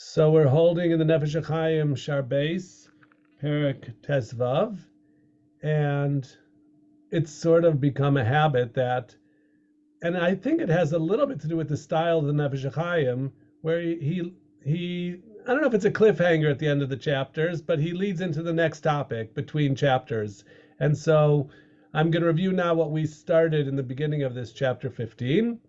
So we're holding in the Nefesh HaHaim Sha'ar Beis, Perek Tesvav, and it's sort of become a habit that, and I think it has a little bit to do with the style of the Nefesh HaHaim, where he I don't know if it's a cliffhanger at the end of the chapters, but he leads into the next topic between chapters. And so I'm going to review now what we started in the beginning of this chapter 15,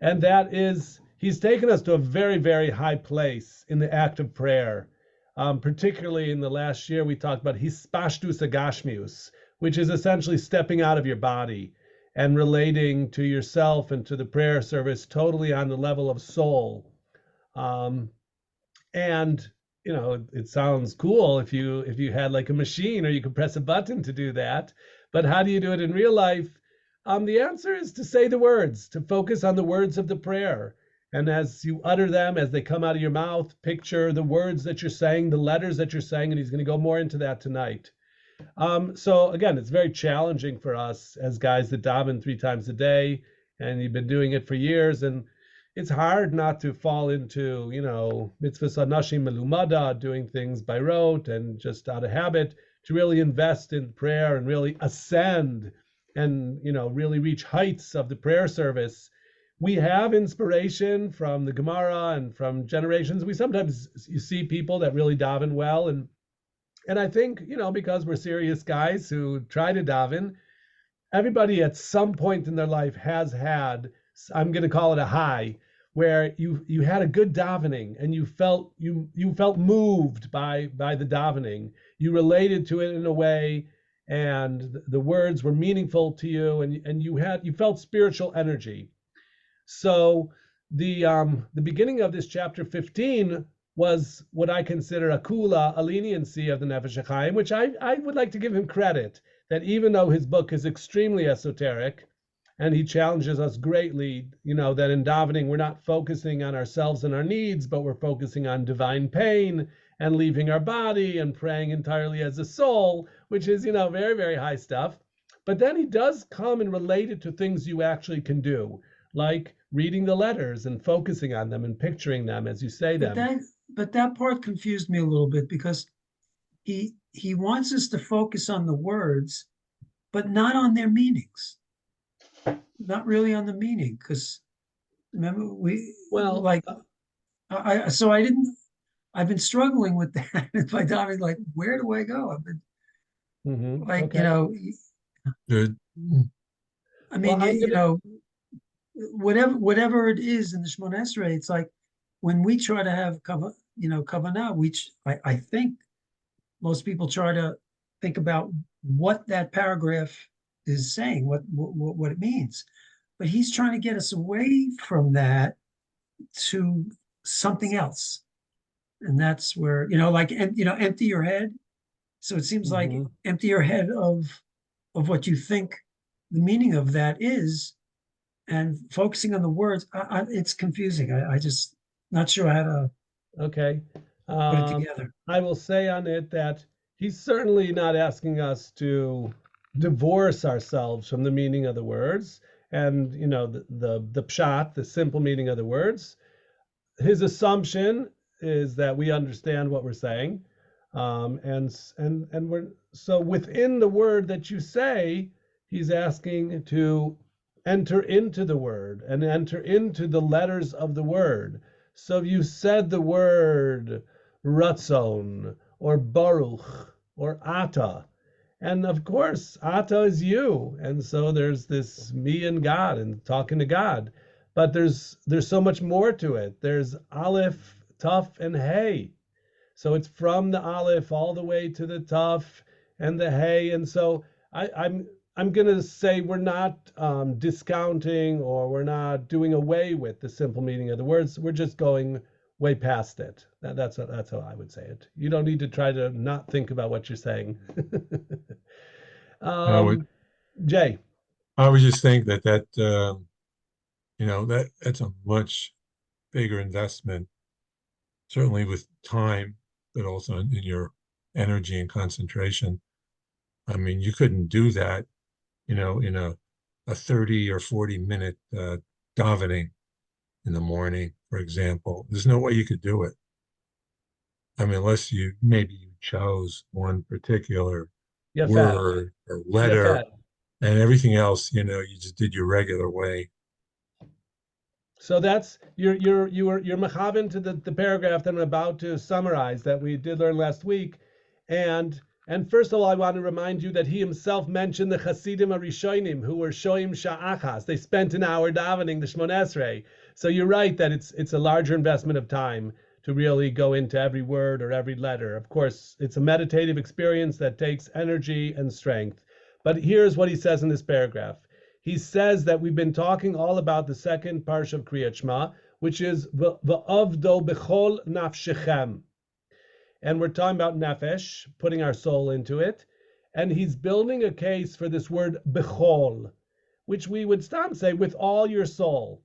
and that is he's taken us to a very, very high place in the act of prayer. Particularly in the last year, we talked about hispashtus agashmius, which is essentially stepping out of your body and relating to yourself and to the prayer service totally on the level of soul. And it sounds cool if you had like a machine or you could press a button to do that. But how do you do it in real life? The answer is to say the words, to focus on the words of the prayer. And as you utter them, as they come out of your mouth, picture the words that you're saying, the letters that you're saying, and he's going to go more into that tonight. So again, it's very challenging for us as guys that daven 3 times a day, and you've been doing it for years, and it's hard not to fall into, mitzvahs anashim melumada, doing things by rote and just out of habit, to really invest in prayer and really ascend and, really reach heights of the prayer service. We have inspiration from the Gemara and from generations. You see people that really daven well, and I think, because we're serious guys who try to daven, everybody at some point in their life has had, I'm going to call it a high, where you had a good davening and you felt moved by the davening. You related to it in a way, and the words were meaningful to you, and you felt spiritual energy. So the beginning of this chapter 15 was what I consider a kula, a leniency of the Nefesh HaChaim, which I would like to give him credit, that even though his book is extremely esoteric, and he challenges us greatly, that in davening we're not focusing on ourselves and our needs, but we're focusing on divine pain and leaving our body and praying entirely as a soul, which is, very, very high stuff. But then he does come and relate it to things you actually can do, like reading the letters and focusing on them and picturing them as you say them. But that part confused me a little bit, because he wants us to focus on the words, but not on their meanings. Not really on the meaning, because remember I've been struggling with that by diving, like, where do I go? I've been okay. Good. I mean, whatever it is in the Shemona Esrei, it's like when we try to have kavanah, I think most people try to think about what that paragraph is saying, what it means. But he's trying to get us away from that to something else. And that's where, empty your head. So it seems like empty your head of what you think the meaning of that is, and focusing on the words. It's confusing. I just not sure how to put it together. I will say on it that he's certainly not asking us to divorce ourselves from the meaning of the words and the pshat, the simple meaning of the words. His assumption is that we understand what we're saying, and we're so within the word that you say, he's asking to enter into the word and enter into the letters of the word. So if you said the word ratzon or baruch or ata, and of course ata is you, and so there's this me and God and talking to God, but there's so much more to it. There's aleph, taf, and hey. So it's from the aleph all the way to the taf and the hey, and so I'm going to say we're not discounting, or we're not doing away with the simple meaning of the words. We're just going way past it. That's how I would say it. You don't need to try to not think about what you're saying. Jay. I would just think that that's a much bigger investment, certainly with time, but also in your energy and concentration. I mean, you couldn't do that, in a 30 or 40-minute davening in the morning, for example. There's no way you could do it. I mean, unless maybe you chose one particular Yafet, word or letter, Yafet. and everything else, you just did your regular way. So that's you're mechaven to the paragraph that I'm about to summarize that we did learn last week, and first of all, I want to remind you that he himself mentioned the Hasidim Arishonim who were shoyim sha'achas. They spent an hour davening the Shmon Esrei. So you're right that it's a larger investment of time to really go into every word or every letter. Of course, it's a meditative experience that takes energy and strength. But here's what he says in this paragraph. He says that we've been talking all about the second parsha of Kriyat Shema, which is v'avdo b'chol nafshechem. And we're talking about Nefesh, putting our soul into it. And he's building a case for this word b'chol, which we would stop say with all your soul.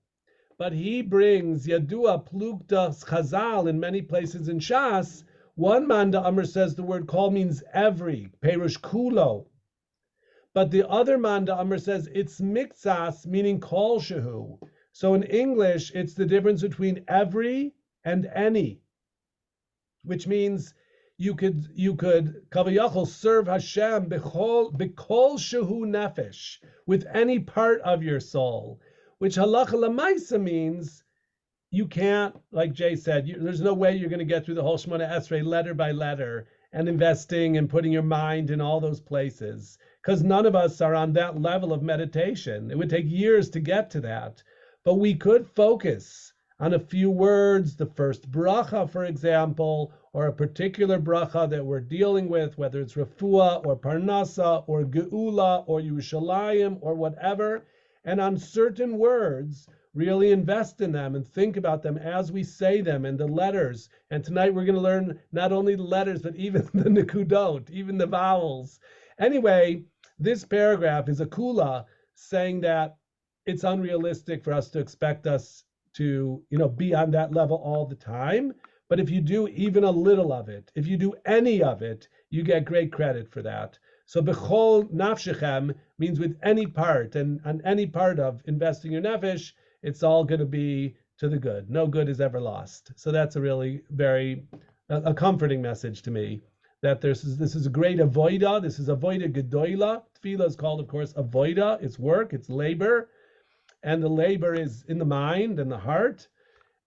But he brings Yadua Plukta Chazal in many places in Shas. One Manda Amr says the word kol means every, Perush Kulo. But the other Manda Amr says it's miktsas, meaning kol shehu. So in English, it's the difference between every and any, which means you could kavayachol serve Hashem b'kol shehu nefesh, with any part of your soul, which halacha lemaisa means you can't, like Jay said, there's no way you're going to get through the whole Shemona Esrei letter by letter and investing and putting your mind in all those places, because none of us are on that level of meditation. It would take years to get to that. But we could focus on a few words, the first bracha, for example, or a particular bracha that we're dealing with, whether it's refuah or parnasa or geula or Yerushalayim or whatever, and on certain words, really invest in them and think about them as we say them and the letters. And tonight we're going to learn not only the letters, but even the nekudot, even the vowels. Anyway, this paragraph is a kula saying that it's unrealistic for us to expect us to, be on that level all the time. But if you do even a little of it, if you do any of it, you get great credit for that. So bechol nafshechem means with any part, and on any part of investing your nefesh, it's all going to be to the good. No good is ever lost. So that's a really a comforting message to me, that this is a great avoida. This is avoida gedoila. Tefillah is called, of course, avoida. It's work, it's labor, and the labor is in the mind and the heart.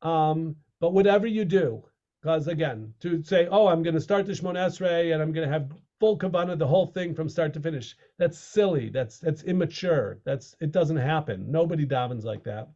But whatever you do, because again, to say, oh, I'm going to start the Shmon Esrei and I'm going to have full kavanah, the whole thing from start to finish, that's silly. That's immature. It doesn't happen. Nobody davens like that.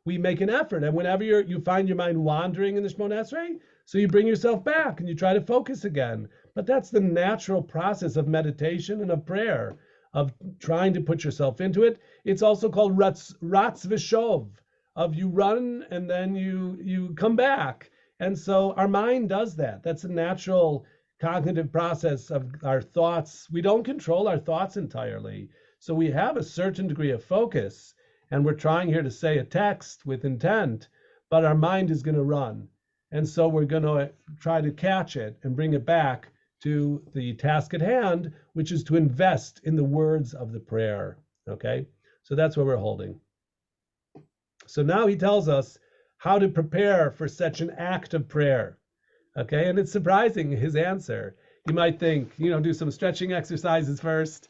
We make an effort, and whenever you find your mind wandering in the Shmon Esrei, so you bring yourself back and you try to focus again. But that's the natural process of meditation and of prayer, of trying to put yourself into it. It's also called ratz v'shov, of you run and then you come back. And so our mind does that. That's a natural cognitive process of our thoughts. We don't control our thoughts entirely. So we have a certain degree of focus, and we're trying here to say a text with intent, but our mind is going to run. And so we're going to try to catch it and bring it back to the task at hand, which is to invest in the words of the prayer. Okay? So that's what we're holding. So now he tells us how to prepare for such an act of prayer. Okay? And it's surprising, his answer. You might think, do some stretching exercises first.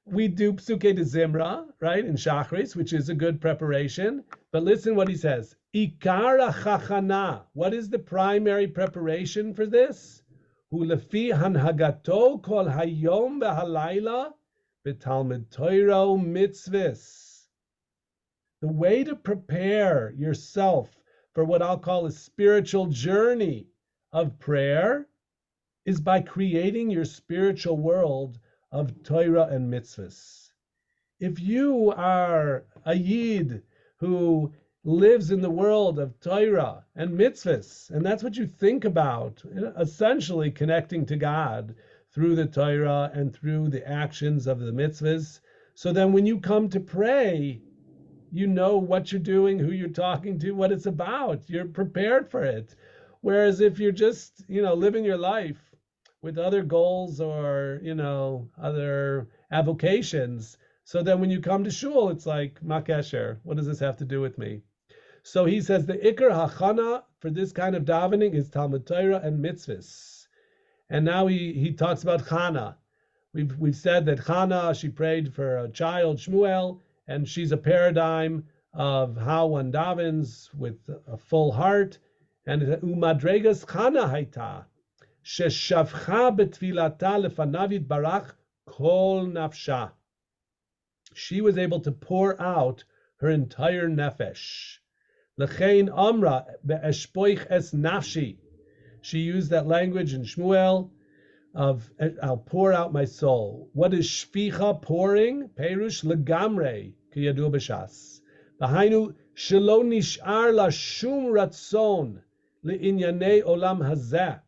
We do Psuke de Zimra, right, in Shachris, which is a good preparation. But listen what he says. Ikara chachana. What is the primary preparation for this? Hu lefi hanhagato kol hayom v'halayla b'talmud Torah mitzvahs. The way to prepare yourself for what I'll call a spiritual journey of prayer is by creating your spiritual world of Torah and mitzvahs. If you are a Yid who lives in the world of Torah and mitzvahs, and that's what you think about, essentially connecting to God through the Torah and through the actions of the mitzvahs, so then when you come to pray, you know what you're doing, who you're talking to, what it's about. You're prepared for it. Whereas if you're just, living your life with other goals or, other avocations, so then when you come to shul, it's like, makesher, what does this have to do with me? So he says the Iker Hachana for this kind of davening is Talmud Torah and mitzvahs. And now he talks about Chana. We've said that Chana, she prayed for a child, Shmuel, and she's a paradigm of how one davens with a full heart. And Umadregas Chana Haita, Sheshavcha betvilata lefanav yitbarach kol nafsha. She was able to pour out her entire nefesh. Lechein amra be'eshpoich es nafshi. She used that language in Shmuel of I'll pour out my soul. What is shficha, pouring? Perush legamre kiyadu b'shas. V'hainu shelo nish'ar la shum ratzon le'inyanei olam hazeh.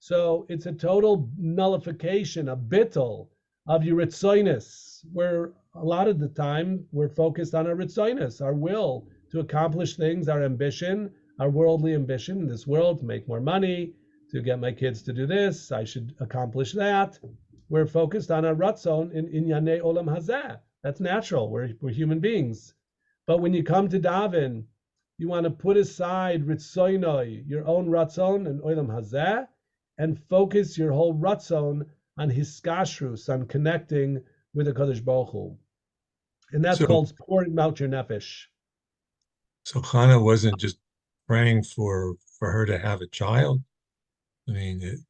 So it's a total nullification, a bittul of your ritzoinus, where a lot of the time we're focused on our ritzoinus, our will to accomplish things, our ambition, our worldly ambition in this world, to make more money, to get my kids to do this, I should accomplish that. We're focused on our ratzon in inyanei olam hazeh. That's natural. We're human beings. But when you come to daven, you want to put aside ritzoinoi, your own ratzon and olam hazeh, and focus your whole ratzon on hiskashrus, on connecting with the Kadosh Baruch Hu. And that's called pouring out your nefesh. So Chana wasn't just praying for her to have a child. I mean,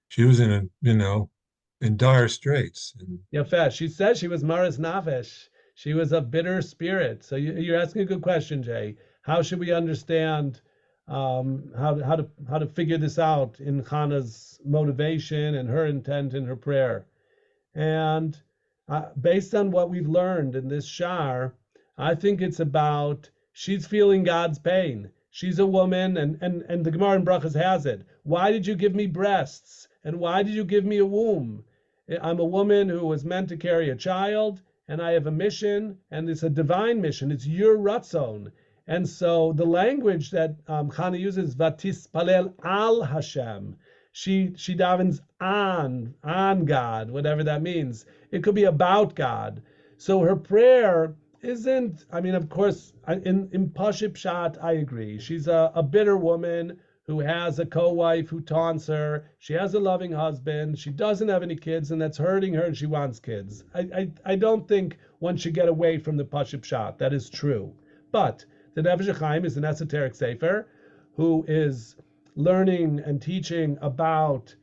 she was in dire straits. Nefesh. She says she was Maris Nefesh. She was a bitter spirit. So you're asking a good question, Jay. How should we understand how to figure this out in Chana's motivation and her intent in her prayer? And based on what we've learned in this Sha'ar, I think it's about she's feeling God's pain. She's a woman, and the Gemara in Brachas has it. Why did you give me breasts? And why did you give me a womb? I'm a woman who was meant to carry a child, and I have a mission, and it's a divine mission. It's your ratzon. And so the language that Chana uses, Vatis Palel al Hashem, she davens on God, whatever that means. It could be about God. So her prayer isn't, I mean, of course, in Pashut Pshat, I agree. She's a bitter woman who has a co-wife who taunts her. She has a loving husband. She doesn't have any kids, and that's hurting her, and she wants kids. I don't think one should get away from the Pashut Pshat. That is true. But the Nefesh HaHaim is an esoteric sefer who is learning and teaching about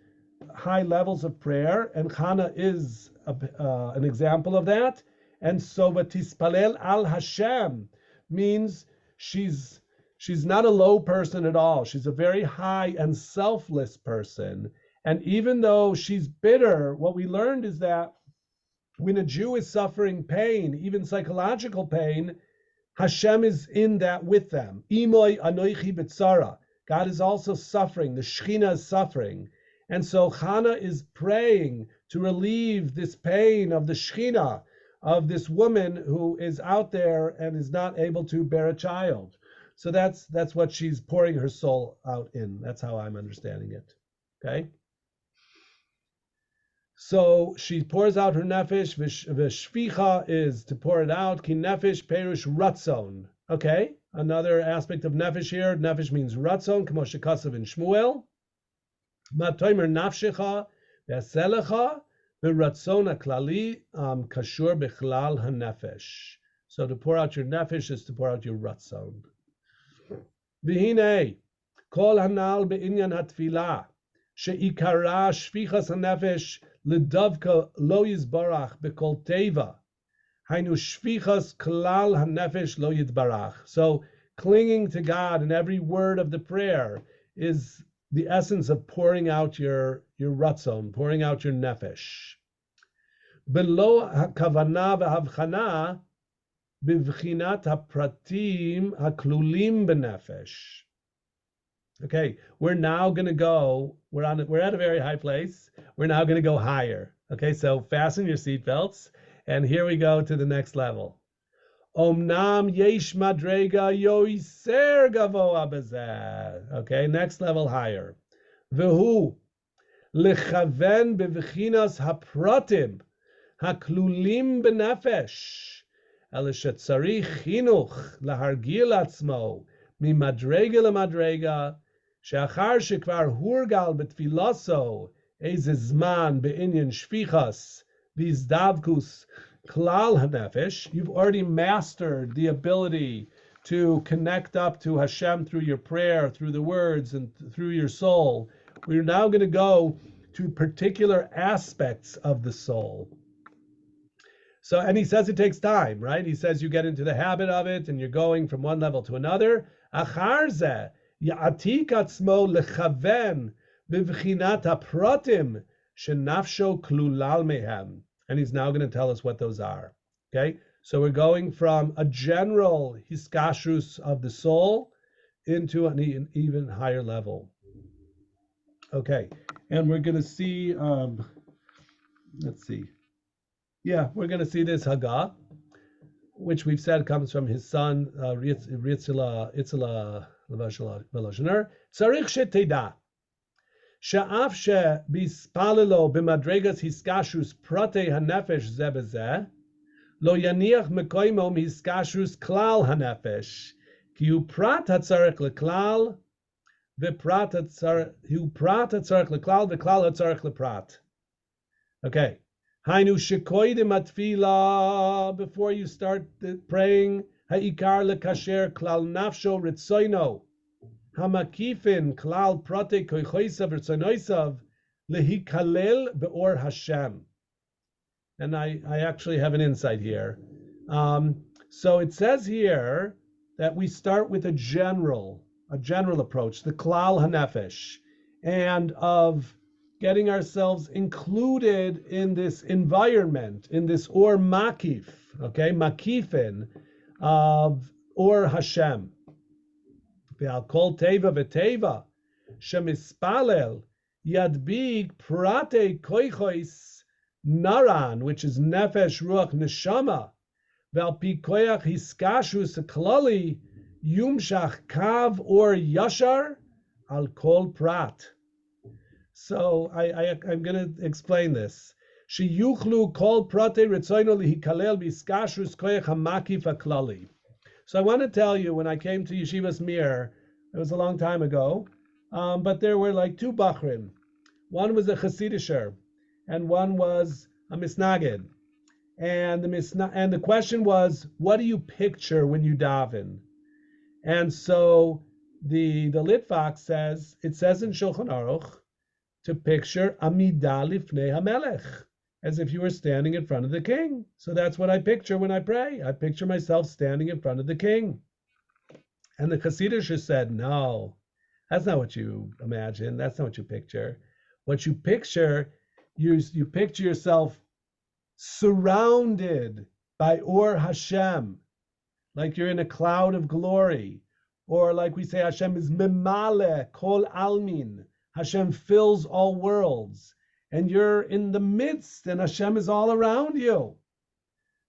high levels of prayer, and Chana is an example of that. And so, Vatispalel al Hashem means she's not a low person at all. She's a very high and selfless person. And even though she's bitter, what we learned is that when a Jew is suffering pain, even psychological pain, Hashem is in that with them. Imoy anoichi b'tzara. God is also suffering. The Shechina is suffering. And so Chana is praying to relieve this pain of the Shechina, of this woman who is out there and is not able to bear a child. So that's what she's pouring her soul out in. That's how I'm understanding it. Okay? So she pours out her nefesh. V'shvicha is to pour it out. Ki nefesh perush ratzon. Okay? Another aspect of nefesh here. Nefesh means ratzon, k'mo shekasav in Shmuel. Matoimer nafshecha v'aselecha v'ratzon haklali kashur b'chlal hanefesh. So to pour out your nefesh is to pour out your ratzon. V'hinei kol hanal be'inyan hatfilah she'ikara shvichas hanefesh l'davka lo yizbarach b'kol teva. Hainu shvichas klal hanefesh lo yizbarach. So clinging to God in every word of the prayer is the essence of pouring out your ratzon, pouring out your nefesh. Below hakavana v'havchana bivchinat hapratim haklulim benefesh. Okay, we're now going to go. We're at a very high place. We're now going to go higher. Okay, so fasten your seatbelts, and here we go to the next level. Omnam yesh madrega yoiser gavoa bezeh. Okay, next level higher. Vehu lechaven bevchinas hapratim haklulim benefesh אלא שצריך חינוך להרגיל עצמו ממדרגה למדרגה, שאחר שכבר הורגל בתפילתו איזה זמן בעניין שפיכס והזדבקוס klal hanefesh, you've already mastered the ability to connect up to Hashem through your prayer, through the words, and through your soul. We're now going to go to particular aspects of the soul. So, and he says it takes time, right? He says you get into the habit of it, and you're going from one level to another. Achar zeh ya'atik atzmo lechaven b'vchinat hapratim shenafsho klulal mehem. And he's now going to tell us what those are. Okay, so we're going from a general hiskashrus of the soul into an even higher level. Okay, and we're going to see, let's see. Yeah, we're going to see this Haggah, which we've said comes from his son, Itzela Veloshener. Tzarich sheteda. Sha'af shebispalelo b'madregas hiskashrus prate hanefesh ze b'zeh, lo yaniach mekoimo hiskashrus klal hanefesh, ki hu prat hatzarech leklal, v'prat hatzarech leklal, v'klal hatzarech leprat. Okay. Hainu shekoidim atfila, before you start praying, ha'ikar lekasher klal nafsho ritzoino, hamakifin klal prate koichoisav ritzonoisav, lehikalel be'or Hashem. And I actually have an insight here. So it says here that we start with a general approach, the klal hanefesh, and of getting ourselves included in this environment, in this or makif, okay, makifin of or Hashem. Ve'al kol teva v'teva shemispalel yadbig prate koichois naran, which is Nefesh, Ruach, Neshama, ve'al pi koyach hiskashus klali yumshach kav or yashar al kol prat. So I'm going to explain this. Sheyuchlu kol prate ritzoino lihikalel biskashrus koyach hamakif haklali. So I want to tell you, when I came to Yeshivas Mir, it was a long time ago, but there were like two bachrim. One was a Chasidisher, and one was a Misnagid. And the question was, what do you picture when you daven? And so the Litvak says, it says in Shulchan Aruch, to picture Amidah Lifnei HaMelech, as if you were standing in front of the king. So that's what I picture when I pray. I picture myself standing in front of the king. And the Chassidish said, no, that's not what you imagine. That's not what you picture. What you picture, you picture yourself surrounded by Or Hashem, like you're in a cloud of glory. Or like we say, Hashem is Memale Kol Almin. Hashem fills all worlds, and you're in the midst, and Hashem is all around you.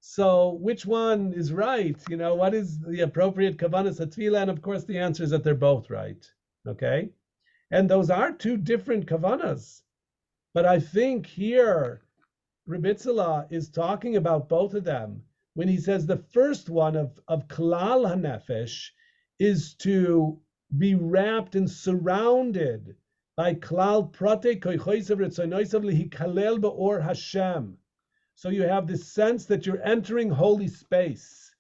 So which one is right? You know, what is the appropriate kavanas hatfilah? And of course, the answer is that they're both right. Okay, and those are two different kavanas. But I think here, Rebbe Itzela is talking about both of them when he says the first one of klal hanefesh is to be wrapped and surrounded by klal prate koichoisav ritzonoisav lihikalel be'or Hashem. So you have this sense that you're entering holy space,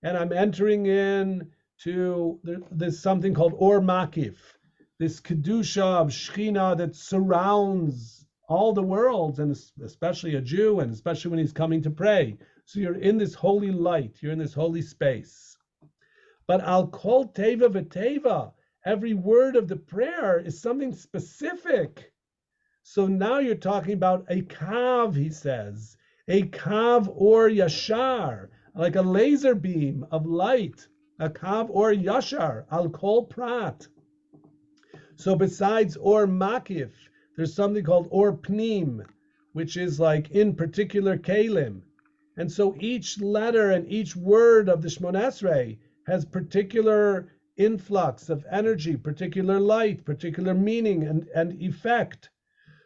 and I'm entering in to there's something called or makif, this kedusha of Shechina that surrounds all the worlds, and especially a Jew, and especially when he's coming to pray. So you're in this holy light, you're in this holy space. But al kol teva v'teva, every word of the prayer is something specific. So now you're talking about a kav, he says, a kav or yashar, like a laser beam of light, a kav or yashar, al kol prat. So besides or makif, there's something called or pnim, which is like in particular kalim. And so each letter and each word of the Shmona Esrei has particular influx of energy, particular light, particular meaning and effect.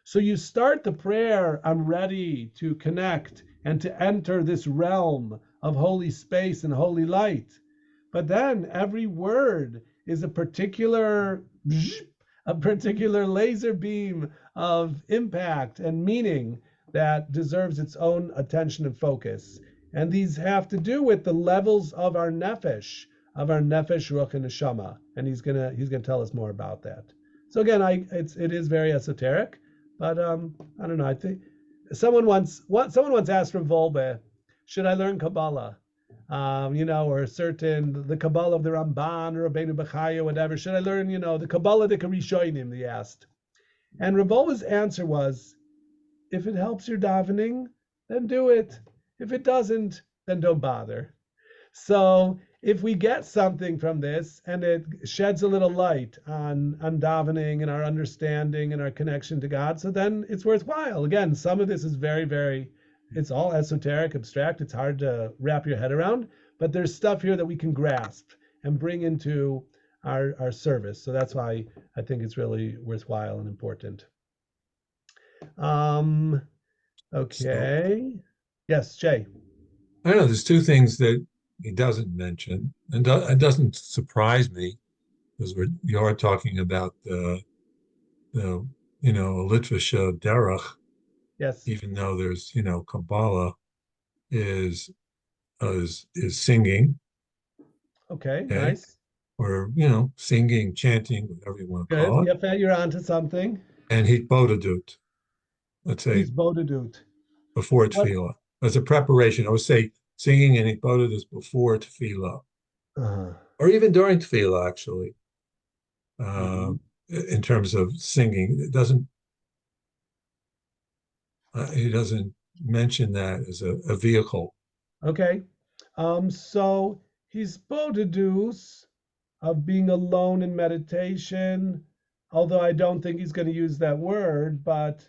So you start the prayer, I'm ready to connect and to enter this realm of holy space and holy light. But then every word is a particular laser beam of impact and meaning that deserves its own attention and focus. And these have to do with the levels of our Nefesh, Ruach, and Neshama. And he's gonna tell us more about that. So again, it is very esoteric, but I don't know. I think someone once asked from Volbe, should I learn Kabbalah? Or the Kabbalah of the Ramban or Rabbeinu Bechai or whatever. Should I learn, the Kabbalah de Rishonim? They asked, and Rav Volbe's answer was, if it helps your davening, then do it. If it doesn't, then don't bother. So if we get something from this and it sheds a little light on davening and our understanding and our connection to God, so then it's worthwhile. Again, some of this is very, very, it's all esoteric, abstract. It's hard to wrap your head around, but there's stuff here that we can grasp and bring into our service. So that's why I think it's really worthwhile and important. Okay. Yes, Jay. I don't know. There's two things that he doesn't mention, and it doesn't surprise me because you are talking about the literature derech. Yes. Even though there's Kabbalah is singing. Okay, nice. Or singing, chanting, whatever you want to call it. Good. You're onto something. And hitbodedut. Let's say hitbodedut before tefillah. As a preparation, I would say singing and hitbodedut is before tefillah, or even during tefillah. Actually, in terms of singing, he doesn't mention that as a vehicle. Okay, so hitbodedut of being alone in meditation. Although I don't think he's going to use that word, but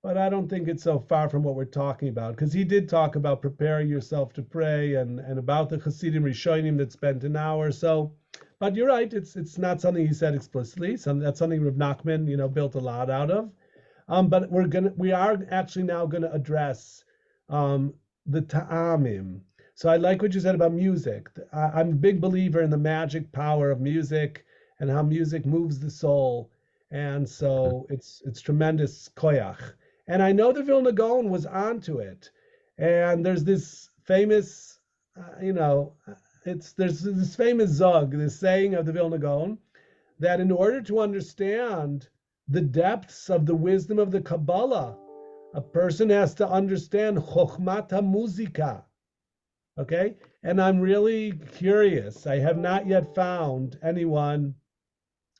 I don't think it's so far from what we're talking about, because he did talk about preparing yourself to pray and about the Hasidim Rishonim that spent an hour. So, but you're right, it's not something he said explicitly. That's something Rav Nachman, built a lot out of. But we are actually now gonna address the ta'amim. So I like what you said about music. I'm a big believer in the magic power of music and how music moves the soul. And so it's tremendous koyach. And I know the Vilna Gaon was onto it. And there's this famous, there's this famous zug, this saying of the Vilna Gaon, that in order to understand the depths of the wisdom of the Kabbalah, a person has to understand chokhmat muzika. Okay? And I'm really curious. I have not yet found anyone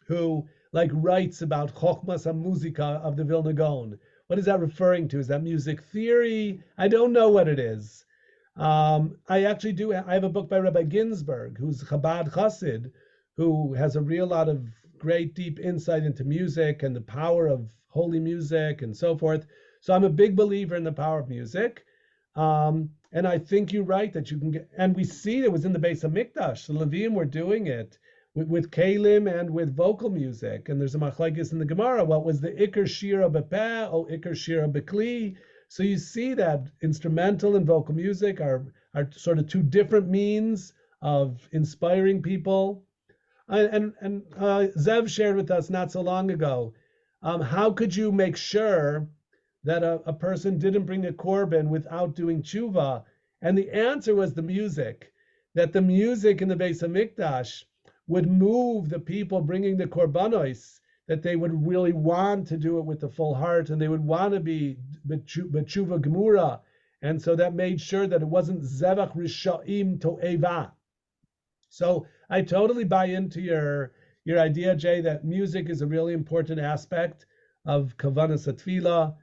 who writes about chokhmas muzika of the Vilna Gaon. What is that referring to? Is that music theory? I don't know what it is. I actually do. I have a book by Rabbi Ginsburg, who's Chabad Chassid, who has a real lot of great deep insight into music and the power of holy music and so forth. So I'm a big believer in the power of music. And I think you're right that you can get, and we see it was in the Beis HaMikdash. The Leviim were doing it with kalim and with vocal music. And there's a machlekes in the Gemara. What was the ikar shira bepeh or ikar shira bekli? So you see that instrumental and vocal music are sort of two different means of inspiring people. And Zev shared with us not so long ago, how could you make sure that a person didn't bring a korban without doing tshuva? And the answer was the music, that the music in the Beis HaMikdash would move the people bringing the korbanos, that they would really want to do it with the full heart, and they would want to be b'tshuva gemura. And so that made sure that it wasn't zevach risha'im to'eva. So I totally buy into your idea, Jay, that music is a really important aspect of kavanas atfila.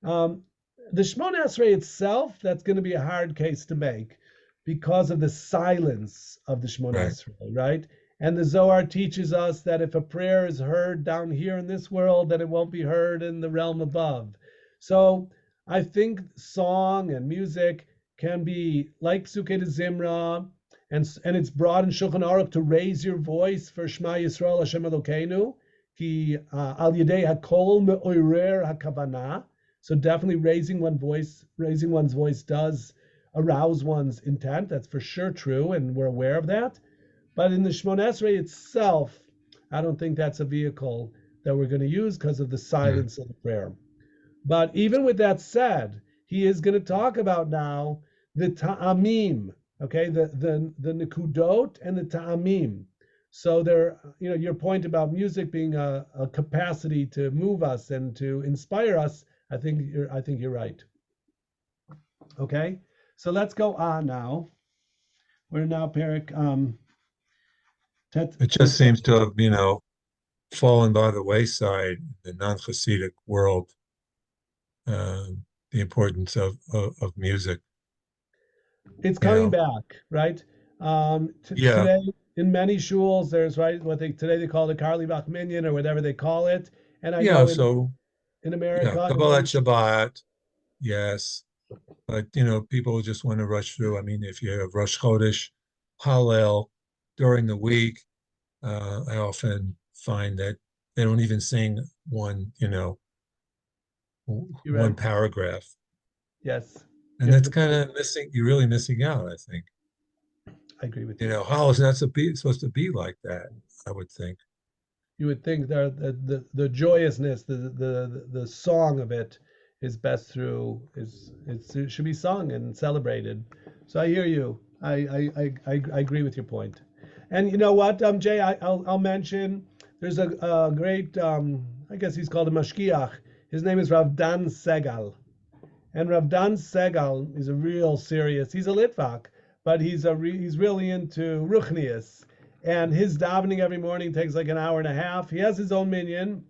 The Shemona Esrei itself, that's going to be a hard case to make because of the silence of the Shemona Esrei, right? And the Zohar teaches us that if a prayer is heard down here in this world, then it won't be heard in the realm above. So I think song and music can be like Sukkot Zimra, and it's brought in Shulchan Aruch to raise your voice for Shema Yisrael Hashem Elokeinu, ki al yedei hakol me'orer hakavana. So definitely raising one's voice does arouse one's intent. That's for sure true, and we're aware of that. But in the Shmoneh Esrei itself, I don't think that's a vehicle that we're going to use because of the silence of the prayer. But even with that said, he is going to talk about now the ta'amim, okay, the nikudot and the ta'amim. So there, your point about music being a capacity to move us and to inspire us, I think you're right. Okay, so let's go on now. We're now Perik. It just seems to have, fallen by the wayside in the non-Hasidic world. The importance of music. It's coming back, right? Today, in many shuls, there's today they call it Karli Bach Minyan or whatever they call it. And I know in America, Kabbalat Shabbat, yes. But people just want to rush through. I mean, if you have Rosh Chodesh, Hallel during the week, I often find that they don't even sing one paragraph. Yes. And that's kind of missing. You're really missing out, I think. I agree with you. Hallel's not supposed to be like that, I would think. You would think the joyousness, the song of it is best through it should be sung and celebrated. So I hear you. I agree with your point. And you know what, Jay, I'll mention there's a great I guess he's called a mashgiach. His name is Rav Dan Segal. And Rav Dan Segal is a real serious, he's a Litvak, but he's really into Ruchnius. And his davening every morning takes like an hour and a half. He has his own minyan,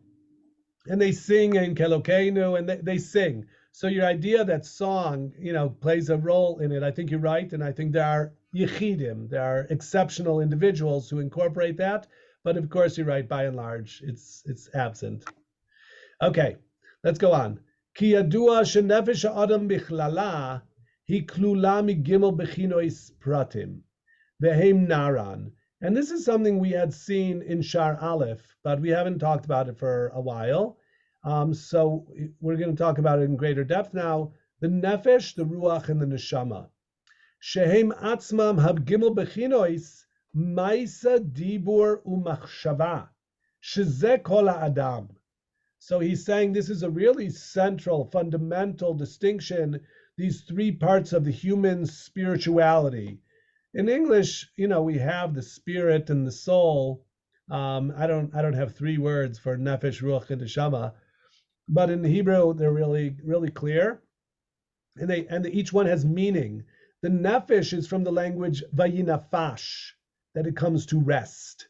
and they sing in Kelokeinu, and they sing. So your idea that song, plays a role in it, I think you're right, and I think there are yechidim, there are exceptional individuals who incorporate that. But of course, you're right. By and large, it's absent. Okay, let's go on. Ki yadua shenefesh ha'adam bichlala hi klula migimel bechinois pratim vehem naran. And this is something we had seen in Sha'ar Aleph, but we haven't talked about it for a while. So we're going to talk about it in greater depth now. The Nefesh, the Ruach, and the Neshama. Shehem atzmam habgimel bechinois maisa dibur umachshava sheze kol ha'adam. So he's saying this is a really central, fundamental distinction, these three parts of the human spirituality. In English, we have the spirit and the soul. I don't have three words for Nefesh, Ruach, and Neshama, but in Hebrew they're really, really clear, and each one has meaning. The Nefesh is from the language vayinafash, that it comes to rest,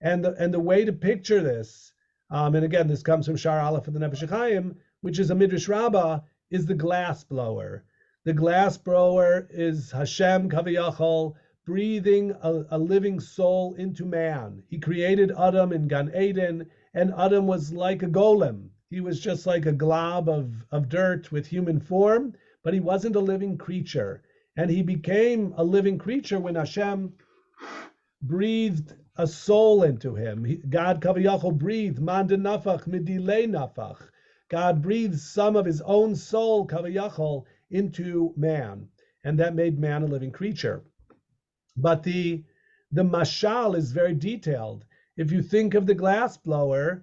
and the way to picture this, and again this comes from Sha'ar Aleph of the Nefesh HaHaim, which is a midrash rabbah, is the glass blower. The glass blower is Hashem Kaviyachol breathing a living soul into man. He created Adam in Gan Eden, and Adam was like a golem. He was just like a glob of dirt with human form, but he wasn't a living creature. And he became a living creature when Hashem breathed a soul into him. God Kaviyachol breathed man de nafach midilei nafach. God breathed some of his own soul, Kaviyachol, into man, and that made man a living creature. But the mashal is very detailed. If you think of the glass blower,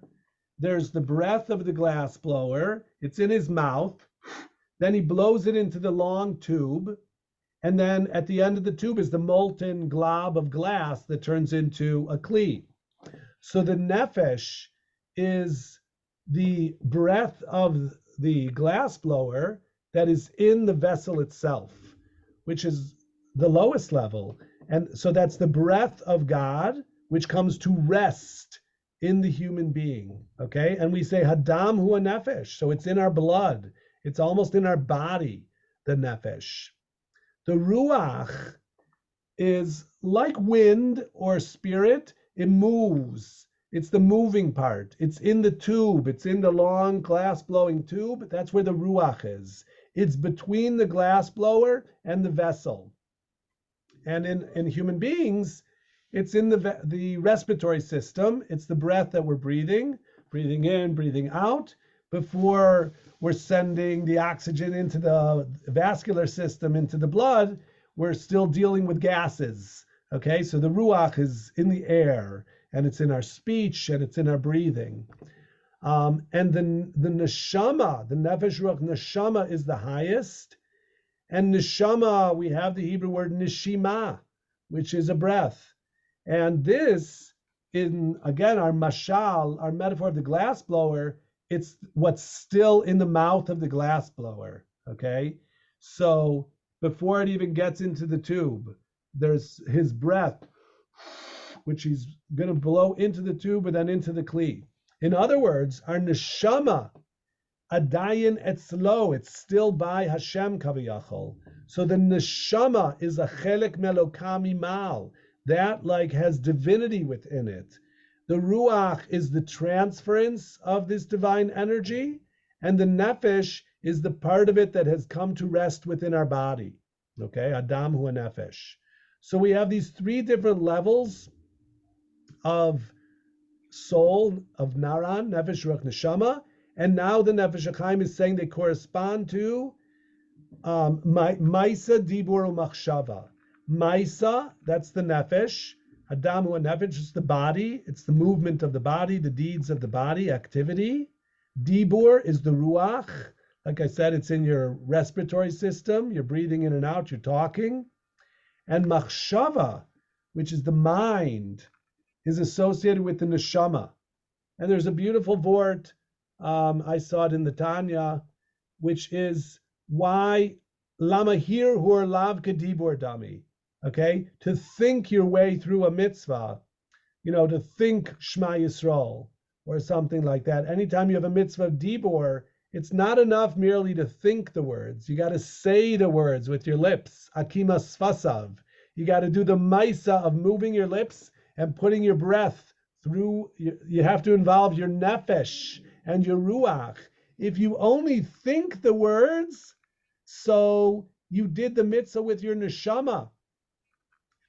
there's the breath of the glass blower, it's in his mouth, then he blows it into the long tube, and then at the end of the tube is the molten glob of glass that turns into a kli. So the nefesh is the breath of the glass blower that is in the vessel itself, which is the lowest level. And so that's the breath of God, which comes to rest in the human being, okay? And we say, Hadam hu nefesh, so it's in our blood. It's almost in our body, the nefesh. The Ruach is like wind or spirit. It moves. It's the moving part. It's in the tube. It's in the long glass-blowing tube. That's where the Ruach is. It's between the glass blower and the vessel. And in human beings, it's in the respiratory system. It's the breath that we're breathing in, breathing out. before we're sending the oxygen into the vascular system, into the blood, we're still dealing with gases. Okay, so the Ruach is in the air, and it's in our speech, and it's in our breathing. And the Neshama, the Nefesh Ruach Neshama is the highest. And Neshama, we have the Hebrew word Neshima, which is a breath. And this, in again, our mashal, our metaphor of the glass blower, it's what's still in the mouth of the glass blower, okay? So before it even gets into the tube, there's his breath, which he's going to blow into the tube and then into the kli. In other words, our neshama, adayin etzlo, it's still by Hashem kaviyachol. So the neshama is a chelik melokami mal, that like has divinity within it. The ruach is the transference of this divine energy, and the nefesh is the part of it that has come to rest within our body. Okay, Adam hu nefesh. So we have these three different levels of soul, of naran, nefesh, ruach, neshama, and now the Nefesh HaChaim is saying they correspond to Maisa, Dibur, Machshava. Maisa, that's the Nefesh. Adam hu nefesh is the body. It's the movement of the body, the deeds of the body, activity. Dibur is the Ruach. Like I said, it's in your respiratory system. You're breathing in and out, you're talking. And Machshava, which is the mind, is associated with the Neshama. And there's a beautiful vort, I saw it in the Tanya, which is why Lama hir hur lav kadibur dami. Okay, to think your way through a mitzvah, to think Shema Yisrael or something like that. Anytime you have a mitzvah of dibur, it's not enough merely to think the words. You got to say the words with your lips. Akima sfasav. You got to do the maisa of moving your lips and putting your breath through. You have to involve your nefesh and your ruach. If you only think the words, so you did the mitzvah with your neshama,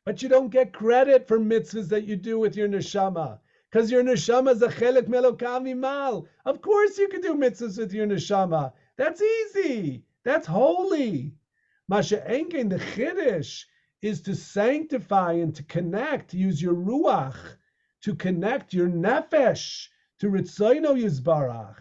but you don't get credit for mitzvahs that you do with your neshama, because your neshama is a chelik melokam mal. Of course you can do mitzvahs with your neshama. That's easy. That's holy. Masha enkein, the chiddush is to sanctify and to connect, to use your ruach, to connect your nefesh to ritzoino yizbarach.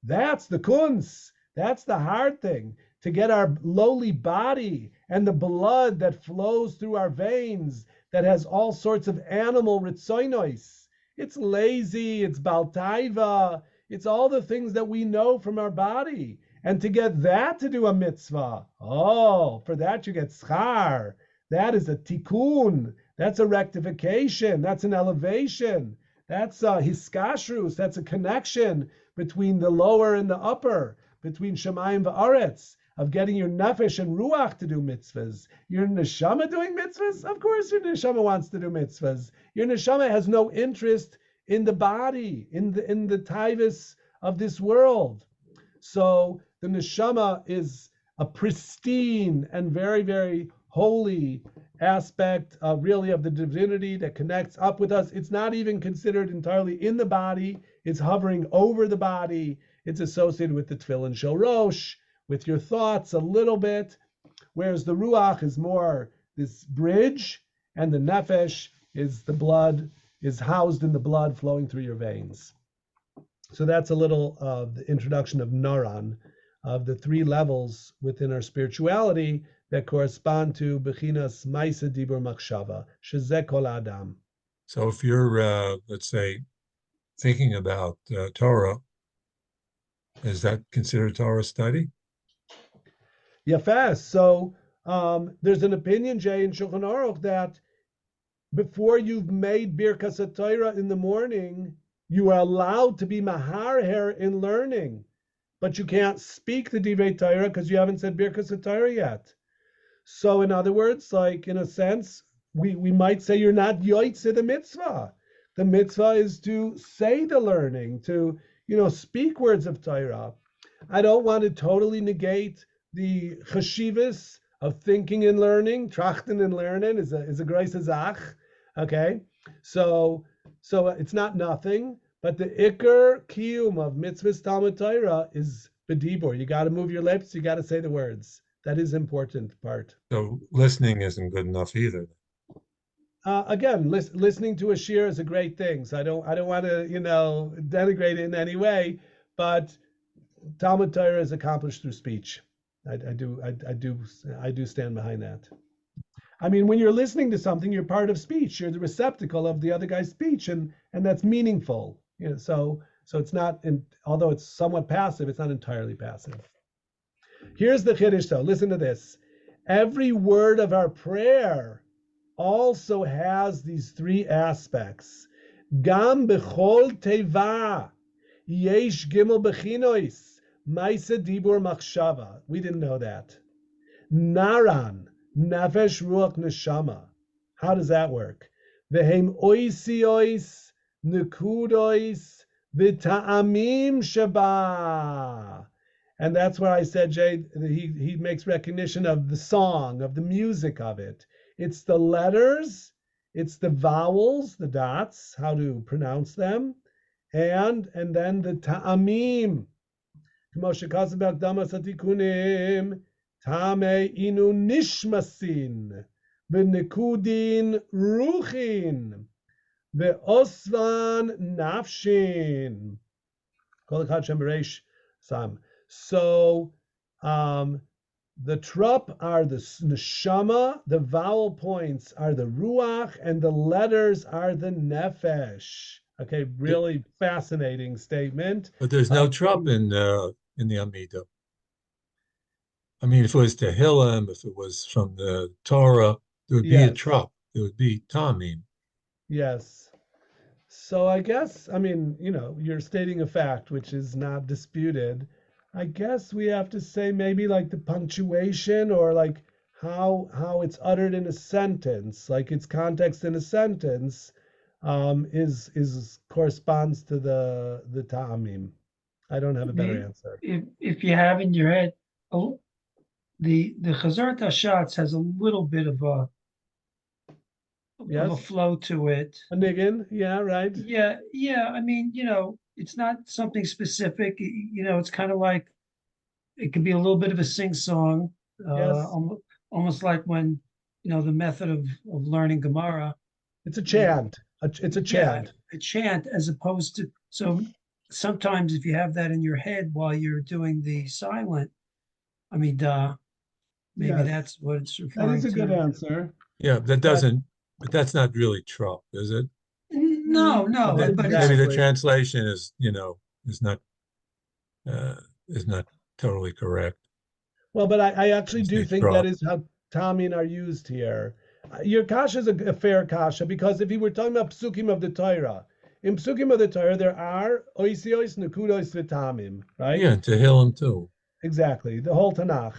That's the kunz. That's the hard thing, to get our lowly body and the blood that flows through our veins that has all sorts of animal ritzoinos. It's lazy, it's baltaiva, it's all the things that we know from our body. And to get that to do a mitzvah, for that you get Sha'ar. That is a tikkun. That's a rectification. That's an elevation. That's a hiskashrus. That's a connection between the lower and the upper, between Shemayim va'aretz, of getting your nefesh and ruach to do mitzvahs. Your neshama doing mitzvahs? Of course your neshama wants to do mitzvahs. Your neshama has no interest in the body, in the taivas of this world. So the neshama is a pristine and very, very holy aspect of the divinity that connects up with us. It's not even considered entirely in the body. It's hovering over the body. It's associated with the tefillin shel rosh, with your thoughts a little bit, whereas the ruach is more this bridge, and the nefesh is the blood, is housed in the blood flowing through your veins. So that's a little of the introduction of Naran, of the three levels within our spirituality that correspond to Bechinas Maisa Dibur Machshava, Shezeh Kol Adam. So if you're, let's say, thinking about Torah, is that considered Torah study? Yafas. So there's an opinion, Jay, in Shulchan Aruch, that before you've made Birkas HaTorah in the morning, you are allowed to be maharher in learning, but you can't speak the Divrei Torah because you haven't said Birkas HaTorah yet. So in other words, like in a sense, we might say you're not yoitze the mitzvah. The mitzvah is to say the learning, to speak words of Torah. I don't want to totally negate the chashivas of thinking and learning. Trachten and lernen is a greise Zach. Okay, so it's not nothing, But the ikar kiyum of mitzvahs Talmud Torah is bedibur. You got to move your lips. You got to say the words. That is important part. So listening isn't good enough either. Again, listening to a shir is a great thing. So I don't want to denigrate it in any way. But Talmud Torah is accomplished through speech. I do stand behind that. I mean, when you're listening to something, you're part of speech. You're the receptacle of the other guy's speech, and that's meaningful. So it's not, although it's somewhat passive, it's not entirely passive. Here's the chiddush, though. Listen to this. Every word of our prayer also has these three aspects. Gam bechol teva yesh gimel bechinois ma'aseh dibur machshava. We didn't know that. Naran. Nefesh, Ruach, Neshama. How does that work? Vehem oisiois, nekudois, v'ta'amim sheba. And that's where I said, Jay, he makes recognition of the song, of the music of it. It's the letters, it's the vowels, the dots, how to pronounce them, and then the ta'amim. K'mo shekasav b'akdamas hatikunim. Tame inu nishmasin, v'nikudin ruchin, v'osvan nafshin. Kol echad shem b'reish sam. So the trup are the neshama, the vowel points are the ruach, and the letters are the nefesh. Okay, really fascinating statement. But there's no trup in the Amidah. I mean, if it was Tehillim, if it was from the Torah, there would be a trup. There would be tamim. Yes. So I guess, I mean, you're stating a fact, which is not disputed. I guess we have to say maybe like the punctuation or like how it's uttered in a sentence, like its context in a sentence, is corresponds to the ta'amim. I don't have a better answer. If you have in your head, the Chazar Tashatz has a little bit of a flow to it. A niggin, yeah, right. Yeah. I mean, it's not something specific. It's kind of like it could be a little bit of a sing-song, almost like when the method of learning Gemara. It's a chant. It's a chant. Yeah, a chant, as opposed to, so sometimes if you have that in your head while you're doing the silent, maybe that's what it's referring to. That is a good answer. Yeah, but that's not really trup, is it? No, but maybe the translation is not totally correct. Well, but I actually do think that is how tamim are used here. Your kasha is a fair kasha, because if you were talking about psukim of the Torah, in psukim of the Torah there are oisiois, nekudos, v'tamim, right? Yeah, Tehillim too. Exactly, the whole Tanakh.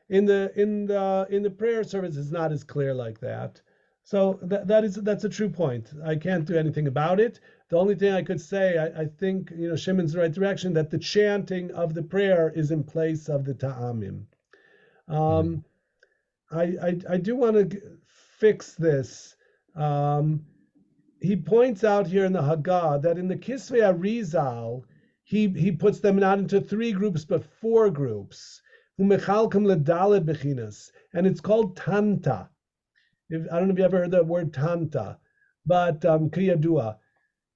In the prayer service is not as clear like that. So that's a true point. I can't do anything about it. The only thing I could say, I think Shimon's the right direction, that the chanting of the prayer is in place of the ta'amim. I do want to fix this. He points out here in the Haggah that in the Kisvei Arizal, he puts them not into 3 groups but 4 groups. And it's called Tanta. I don't know if you ever heard that word Tanta, but Kriyadua.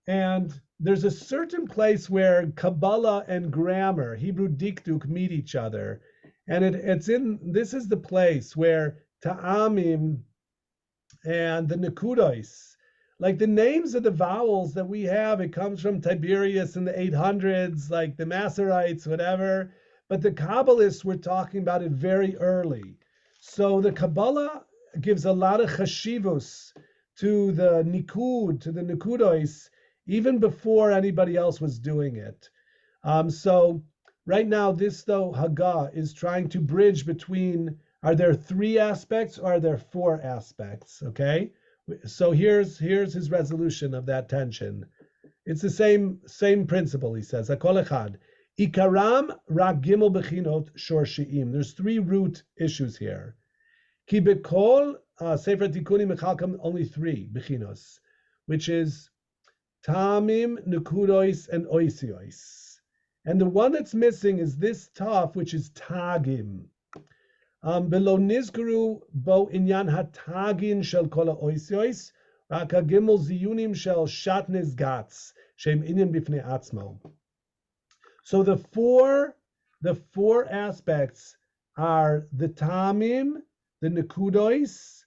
And there's a certain place where Kabbalah and grammar, Hebrew Dikduk, meet each other. And this is the place where Ta'amim and the Nekudos, like the names of the vowels that we have, it comes from Tiberius in the 800s, like the Masoretes, whatever. But the Kabbalists were talking about it very early. So the Kabbalah gives a lot of chashivus to the Nikud, to the Nekudos, even before anybody else was doing it. So right now, this though Haggah is trying to bridge between, are there 3 aspects or are there 4 aspects? Okay, so here's his resolution of that tension. It's the same principle. He says, Hakol echad, ikaram rak gimel bechinot shorshiim. There's 3 root issues here. Ki bekol sefer tikunim mechalkam, only 3 bechinos, which is Tamim, Nukudois, and Oisiois. And the one that's missing is this Taf, which is Tagim. Below Nizguru bo inyan hatagin shel kol ha'oisiois, rak hagimel ziyunim shel shatnez gats, shem inyan bifnei atzmo. So the four aspects are the tamim, the nekudois,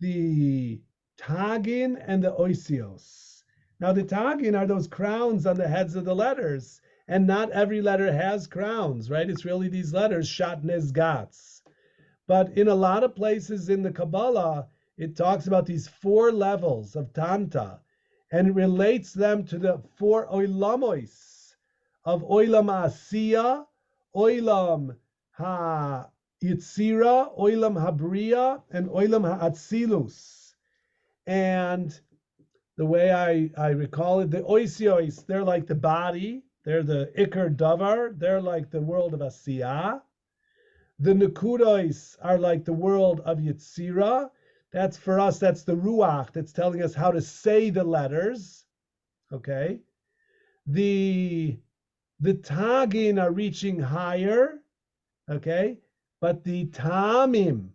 the tagin, and the oisios. Now the tagin are those crowns on the heads of the letters, and not every letter has crowns, right? It's really these letters, shatnez gats. But in a lot of places in the Kabbalah, it talks about these four levels of Tanta, and it relates them to the four oilamois of oilam ha'asiya, oilam ha'yitzira, oilam ha'briya, and oilam ha'atzilus. And the way I recall it, the oisiois, they're like the body, they're the ikar davar, they're like the world of asiyah. The nekudois are like the world of Yetzira. That's for us, that's the Ruach that's telling us how to say the letters. Okay. The Tagin are reaching higher. Okay. But the Tamim,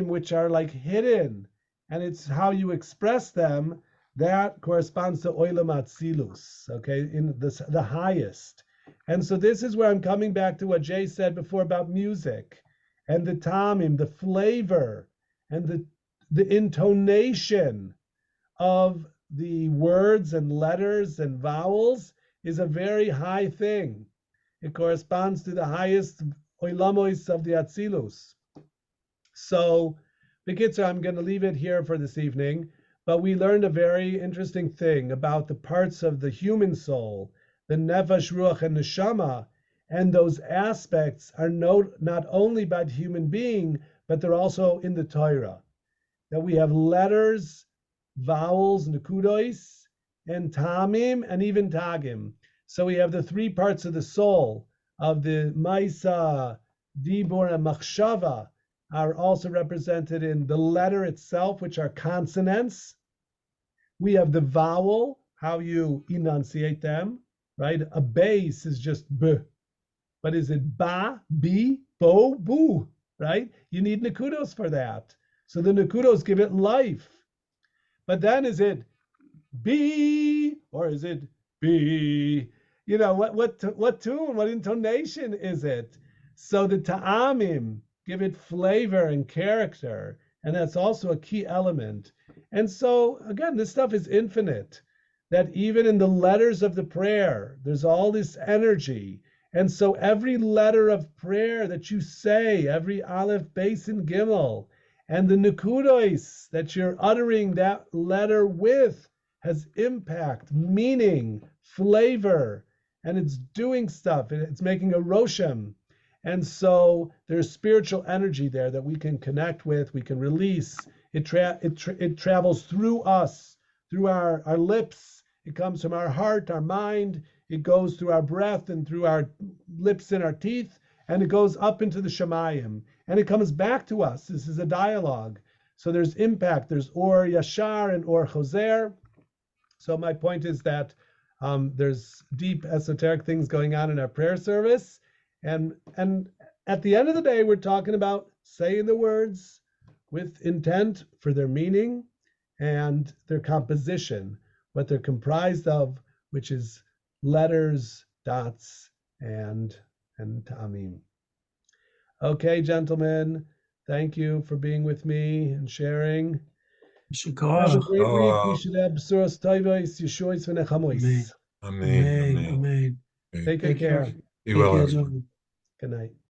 which are like hidden, and it's how you express them, that corresponds to Oilam Atzilus. Okay. In the highest. And so this is where I'm coming back to what Jay said before about music and the tamim, the flavor and the intonation of the words and letters and vowels is a very high thing. It corresponds to the highest oilamos of the Atzilus. So, Bekitzer, I'm going to leave it here for this evening, but we learned a very interesting thing about the parts of the human soul, the Nefesh, Ruach, and Neshama, and those aspects are not only by the human being, but they're also in the Torah. That we have letters, vowels, nekudois, and tamim, and even tagim. So we have the three parts of the soul of the Maisa, Dibur, and Machshava are also represented in the letter itself, which are consonants. We have the vowel, how you enunciate them. Right? A base is just b. But is it ba, bi, bo, bu? Right? You need nekudos for that. So the nekudos give it life. But then is it b or is it b? You know, what tune, what intonation is it? So the ta'amim give it flavor and character. And that's also a key element. And so, again, this stuff is infinite. That even in the letters of the prayer, there's all this energy. And so every letter of prayer that you say, every aleph, beis, and gimel, and the nekudos that you're uttering that letter with has impact, meaning, flavor, and it's doing stuff, and it's making a roshem. And so there's spiritual energy there that we can connect with, we can release. It travels through us, through our lips. It comes from our heart, our mind. It goes through our breath and through our lips and our teeth, and it goes up into the Shemayim, and it comes back to us. This is a dialogue. So there's impact. There's Or Yashar and Or Choser. So my point is that there's deep esoteric things going on in our prayer service. And at the end of the day, we're talking about saying the words with intent for their meaning and their composition, what they're comprised of, which is letters, dots, and tamim. Okay, gentlemen, thank you for being with me and sharing. Have a great week. We should have B'suros Tovos, Yeshuos, v'Nechamois. Amen. Amen. Take good care. Be well. Good Good night.